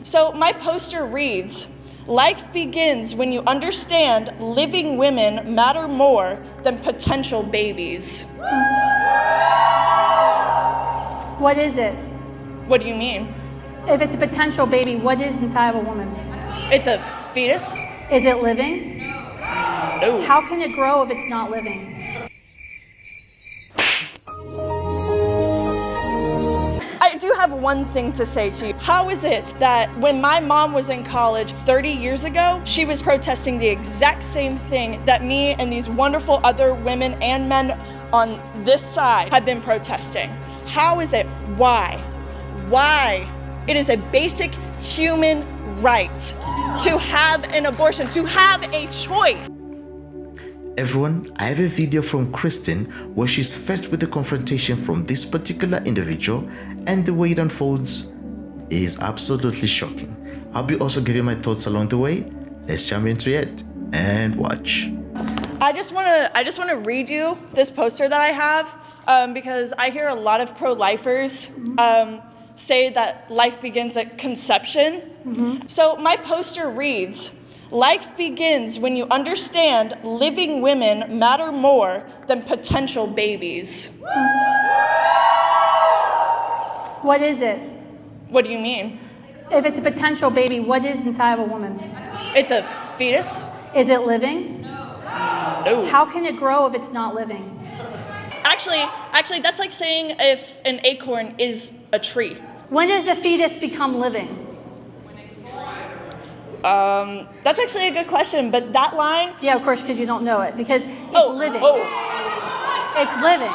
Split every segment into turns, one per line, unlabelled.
So my poster reads, "Life begins when you understand living women matter more than potential babies."
What is it?
What do you mean?
If it's a potential baby, what is inside of a woman?
It's a fetus?
Is it living?
No.
How can it grow if it's not living?
I do have one thing to say to you. How is it that when my mom was in college 30 years ago, she was protesting the exact same thing that me and these wonderful other women and men on this side have been protesting? How is it? Why? Why? It is a basic human right to have an abortion, to have a choice.
Everyone, I have a video from Kristan where she's faced with the confrontation from this particular individual, and the way it unfolds is absolutely shocking. I'll be also giving my thoughts along the way. Let's jump into it and watch.
I just want to read you this poster that I have because I hear a lot of pro-lifers say that life begins at conception. So my poster reads, "Life begins when you understand living women matter more than potential babies."
What is it?
What do you mean?
If it's a potential baby, what is inside of a woman?
It's a fetus?
Is it living?
No.
How can it grow if it's not living?
Actually, that's like saying if an acorn is a tree.
When does the fetus become living?
That's actually a good question, but that line...
Yeah, of course, because you don't know it. Because it's living. It's living.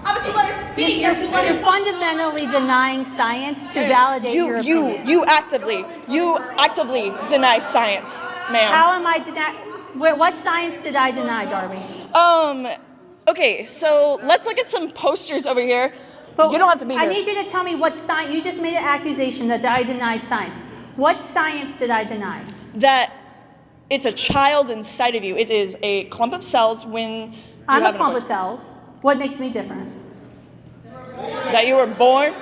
How about you let her speak?
You're fundamentally denying science to validate your opinion.
You actively deny science, ma'am.
How am I denying? What science did I deny, Darby?
Okay, so let's look at some posters over here.
But
you don't have to be here.
I need you to tell me what science. You just made an accusation that I denied science. What science did I deny?
That it's a child inside of you. It is a clump of cells when
I'm a clump of cells. What makes me different?
That you were born?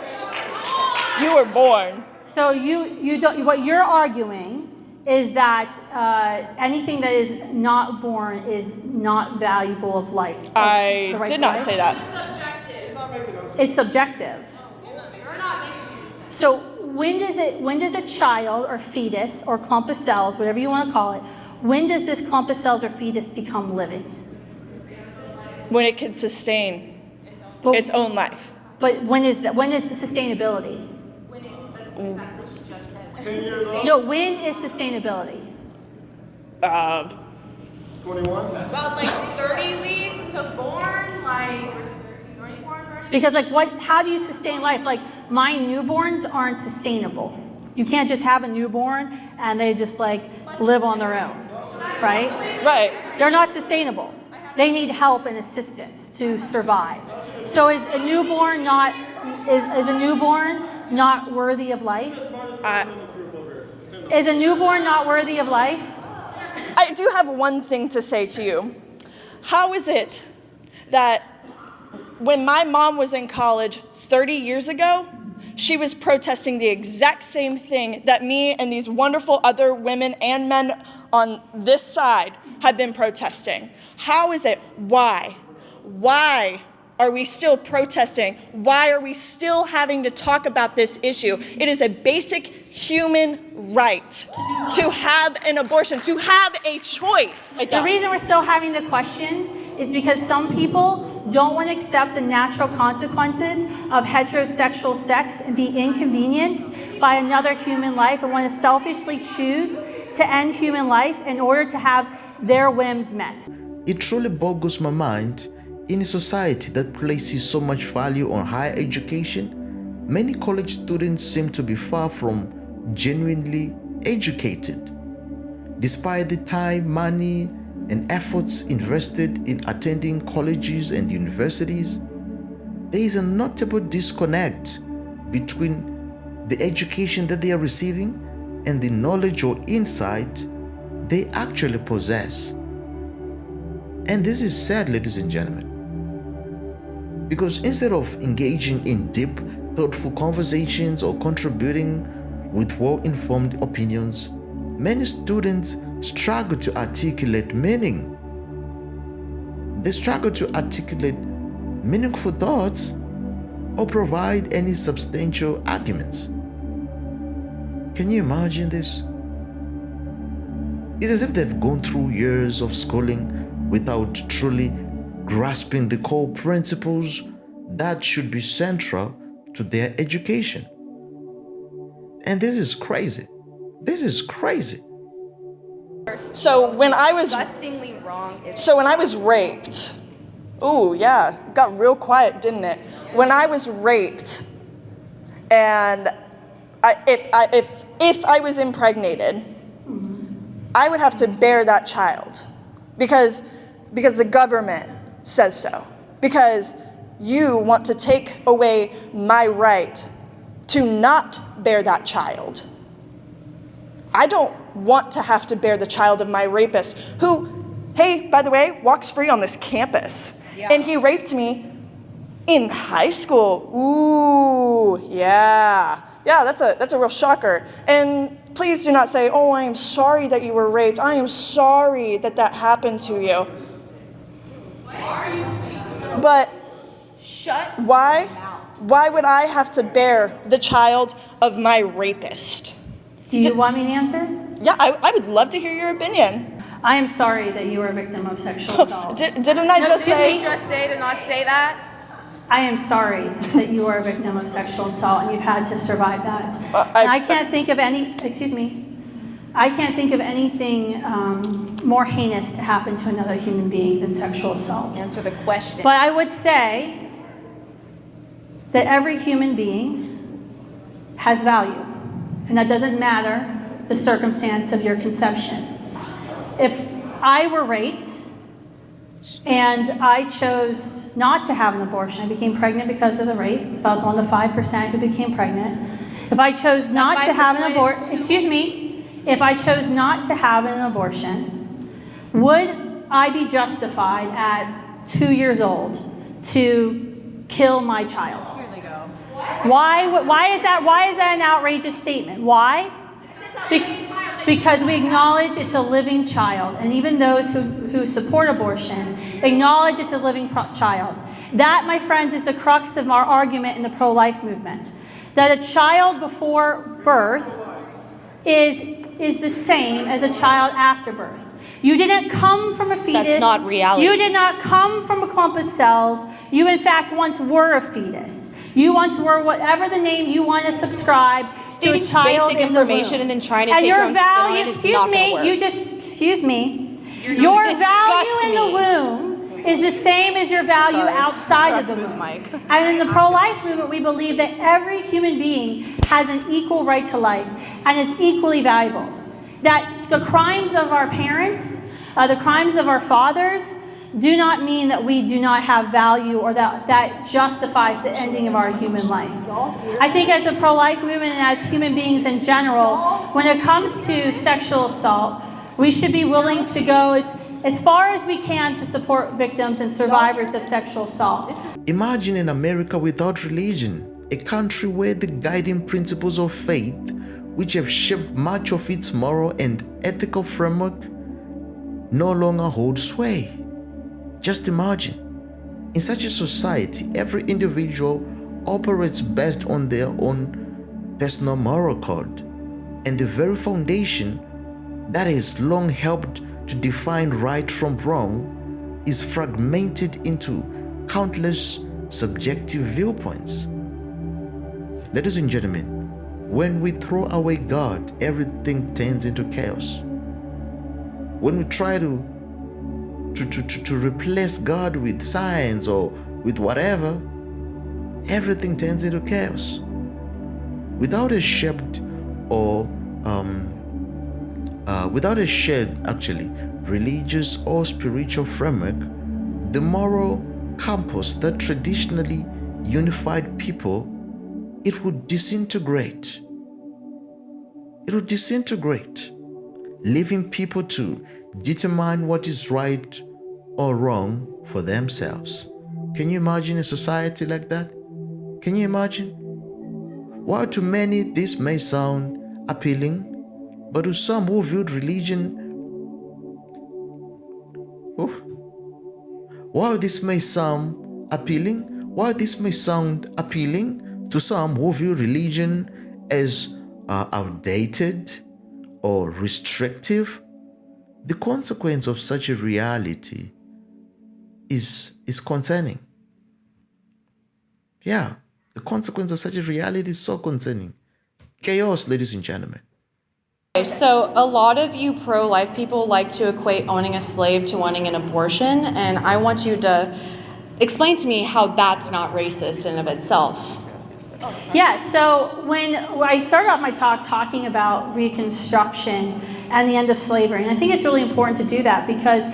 You were born.
So you don't. What you're arguing is that anything that is not born is not valuable of life.
I did not say that.
It's subjective. So when does a child or fetus or clump of cells, whatever you want to call it, when does this clump of cells or fetus become living?
When it can sustain its own life.
But when is the sustainability?
That's exactly what she just said.
No, when is sustainability?
21?
About like 30 weeks to born, like 24, 30.
Because how do you sustain life? Like my newborns aren't sustainable. You can't just have a newborn and they just live on their own, right?
Right.
They're not sustainable. They need help and assistance to survive. So is a newborn not worthy of life? Is a newborn not worthy of life?
I do have one thing to say to you. How is it that when my mom was in college 30 years ago, she was protesting the exact same thing that me and these wonderful other women and men on this side have been protesting? How is it? Why? Why are we still protesting? Why are we still having to talk about this issue? It is a basic human right to have an abortion, to have a choice.
The reason we're still having the question is because some people don't want to accept the natural consequences of heterosexual sex and be inconvenienced by another human life and want to selfishly choose to end human life in order to have their whims met.
It truly boggles my mind. In a society that places so much value on higher education, many college students seem to be far from genuinely educated. Despite the time, money, and efforts invested in attending colleges and universities, there is a notable disconnect between the education that they are receiving and the knowledge or insight they actually possess. And this is sad, ladies and gentlemen, because instead of engaging in deep, thoughtful conversations or contributing with well-informed opinions, many students struggle to articulate meaning. They struggle to articulate meaningful thoughts or provide any substantial arguments. Can you imagine this? It's as if they've gone through years of schooling without truly grasping the core principles that should be central to their education. And this is crazy. This is crazy.
So when I was
Disgustingly wrong.
raped, ooh, yeah, got real quiet, didn't it? When I was raped, and if I was impregnated, I would have to bear that child because the government says so. Because you want to take away my right to not bear that child. I don't want to have to bear the child of my rapist, who, hey, by the way, walks free on this campus.
Yeah.
And he raped me in high school. Ooh, yeah. Yeah, that's a real shocker. And please do not say, oh, I am sorry that you were raped. I am sorry that that happened to you. But
Shut
why?
your mouth.
Why would I have to bear the child of my rapist?
Do you want me to answer?
Yeah, I would love to hear your opinion.
I am sorry that you were a victim of sexual assault.
Didn't I
No,
just
excuse
say?
me.
Just say to not say that.
I am sorry that you are a victim of sexual assault and you've had to survive that. And I can't think of I can't think of anything more heinous to happen to another human being than sexual assault.
Answer the question.
But I would say that every human being has value, and that doesn't matter the circumstance of your conception. If I were raped and I chose not to have an abortion, I became pregnant because of the rape, if I was one of the 5% who became pregnant, if I chose not to have an abortion, if I chose not to have an abortion, would I be justified at 2 years old to kill my child?
Here they go.
Why is that an outrageous statement? Why? Because we acknowledge it's a living child, and even those who support abortion acknowledge it's a living child. That, my friends, is the crux of our argument in the pro-life movement. That a child before birth is the same as a child after birth. You didn't come from a fetus.
That's not reality.
You did not come from a clump of cells. You, in fact, once were a fetus. You once were whatever the name you want to subscribe
Stating
to a child
basic
in the
information
womb.
and then trying to
And
take
your
your own spin on
value,
it is not gonna work.
Your
disgust
value in
me.
the womb is the same as your value
Sorry.
outside of the
Move the
womb.
mic.
And in the pro-life movement, we believe that every human being has an equal right to life and is equally valuable. That the crimes of our parents, the crimes of our fathers, do not mean that we do not have value or that justifies the ending of our human life. I think as a pro-life movement and as human beings in general, when it comes to sexual assault, we should be willing to go as far as we can to support victims and survivors of sexual assault.
Imagine an America without religion, a country where the guiding principles of faith, which have shaped much of its moral and ethical framework, no longer hold sway. Just imagine, in such a society, every individual operates based on their own personal moral code, and the very foundation that has long helped to define right from wrong is fragmented into countless subjective viewpoints. Ladies and gentlemen, when we throw away God, everything turns into chaos. When we try to replace God with science or with whatever, everything turns into chaos. Without a shared religious or spiritual framework, the moral compass that traditionally unified people, it would disintegrate. It would disintegrate, leaving people to determine what is right or wrong for themselves. Can you imagine a society like that? Can you imagine? While to many this may sound appealing, but to some who viewed religion, while this may sound appealing to some who view religion as outdated or restrictive, the consequence of such a reality is concerning. Yeah, the consequence of such a reality is so concerning. Chaos, ladies and gentlemen.
So a lot of you pro-life people like to equate owning a slave to wanting an abortion, and I want you to explain to me how that's not racist in of itself.
Yeah, so when I started off my talk talking about Reconstruction and the end of slavery, and I think it's really important to do that because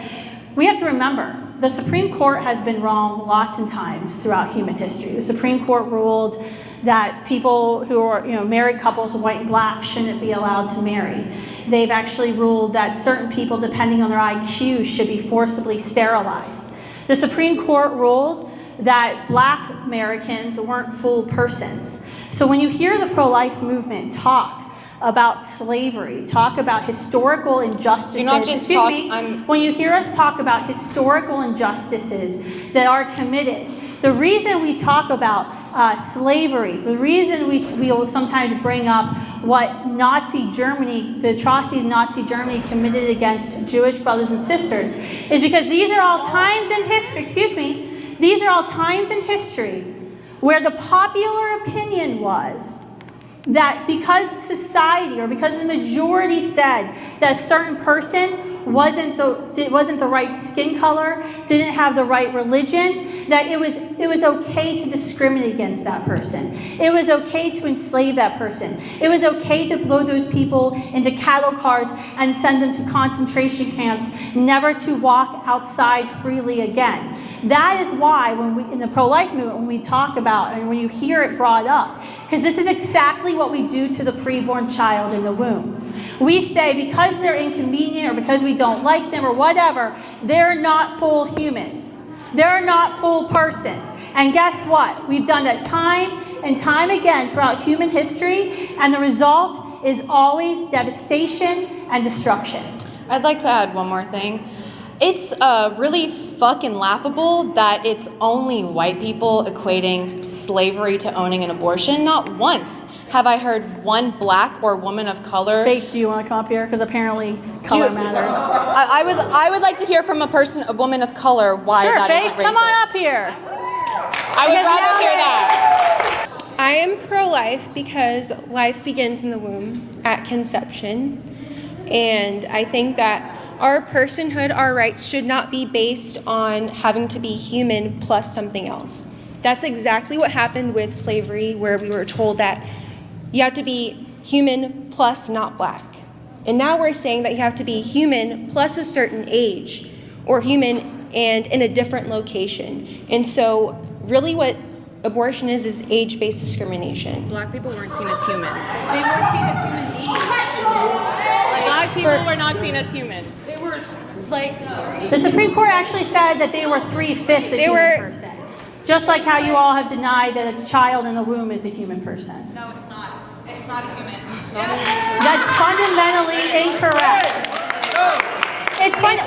we have to remember the Supreme Court has been wrong lots of times throughout human history. The Supreme Court ruled that people who are, married couples, white and black, shouldn't be allowed to marry. They've actually ruled that certain people, depending on their IQ, should be forcibly sterilized. The Supreme Court ruled that black Americans weren't full persons. So when you hear the pro-life movement talk about slavery, talk about historical injustices.
You're not just
when you hear us talk about historical injustices that are committed, the reason we talk about slavery, the reason we will sometimes bring up what Nazi Germany, the atrocities Nazi Germany committed against Jewish brothers and sisters, is because these are all times in history, these are all times in history where the popular opinion was that because society or because the majority said that a certain person wasn't the right skin color, didn't have the right religion, that it was okay to discriminate against that person. It was okay to enslave that person. It was okay to blow those people into cattle cars and send them to concentration camps, never to walk outside freely again. That is why when we, in the pro-life movement, when we talk about and when you hear it brought up, because this is exactly what we do to the preborn child in the womb. We say because they're inconvenient or because we don't like them or whatever, they're not full humans. They're not full persons. And guess what? We've done that time and time again throughout human history, and the result is always devastation and destruction.
I'd like to add one more thing. It's really fucking laughable that it's only white people equating slavery to owning an abortion. Not once have I heard one black or woman of color.
Faith, do you want to come up here? Because apparently color matters.
I would like to hear from a woman of color, why
sure,
that
Faith,
isn't racist.
Come on up here.
I would rather hear that.
I am pro-life because life begins in the womb at conception, and I think that our personhood, our rights should not be based on having to be human plus something else. That's exactly what happened with slavery, where we were told that you have to be human plus not black. And now we're saying that you have to be human plus a certain age, or human and in a different location. And so really what abortion is age-based discrimination.
Black people weren't seen as humans.
They weren't seen as human beings.
Black people were not seen as humans.
They were like.
The Supreme Court actually said that they were 3/5 a human person. Just like how you all have denied that a child in the womb is a human person.
No, it's not. It's not a human.
That's fundamentally incorrect.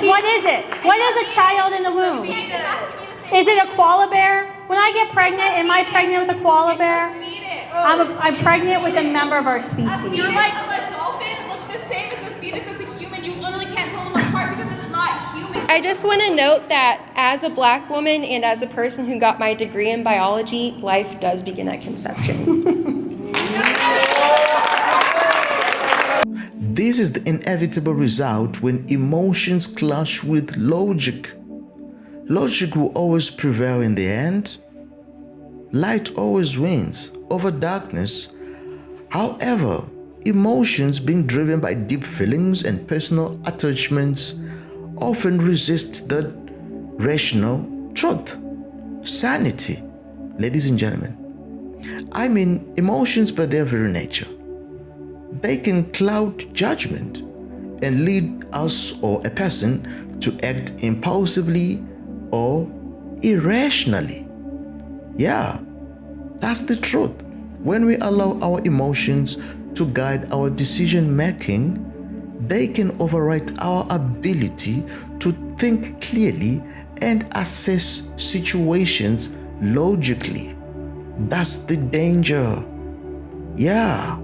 What is it? What is a child in the womb? Is it a koala bear? When I get pregnant, am I pregnant with a koala bear? I'm pregnant with a member of our species.
You're like a dolphin looks the same as a fetus as a human. You literally can't tell them apart because it's not human.
I just want to note that as a black woman and as a person who got my degree in biology, life does begin at conception.
This is the inevitable result when emotions clash with logic. Logic will always prevail in the end. Light always wins over darkness. However, emotions being driven by deep feelings and personal attachments often resist the rational truth. Sanity, ladies and gentlemen. I mean, emotions by their very nature. They can cloud judgment and lead us or a person to act impulsively or irrationally. Yeah, that's the truth. When we allow our emotions to guide our decision making, they can override our ability to think clearly and assess situations logically. That's the danger. Yeah.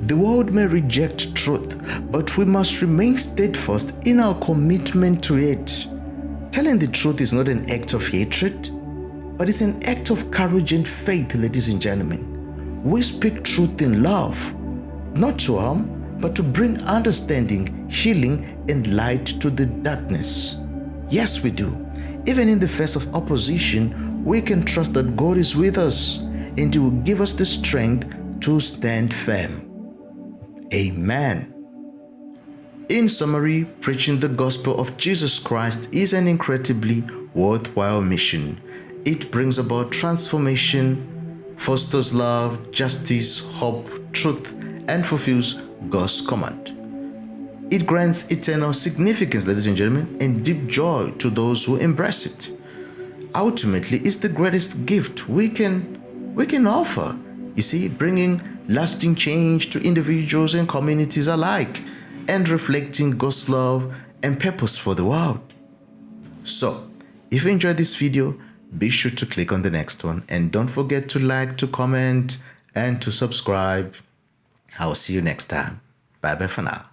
The world may reject truth, but we must remain steadfast in our commitment to it. Telling the truth is not an act of hatred, but it's an act of courage and faith, ladies and gentlemen. We speak truth in love, not to harm, but to bring understanding, healing, and light to the darkness. Yes, we do. Even in the face of opposition, we can trust that God is with us and He will give us the strength to stand firm. Amen. In summary, preaching the gospel of Jesus Christ is an incredibly worthwhile mission. It brings about transformation, fosters love, justice, hope, truth, and fulfills God's command. It grants eternal significance, ladies and gentlemen, and deep joy to those who embrace it. Ultimately, it's the greatest gift we can offer. You see, bringing lasting change to individuals and communities alike, and reflecting God's love and purpose for the world. So, if you enjoyed this video, be sure to click on the next one, and don't forget to like, to comment, and to subscribe. I'll see you next time. Bye bye for now.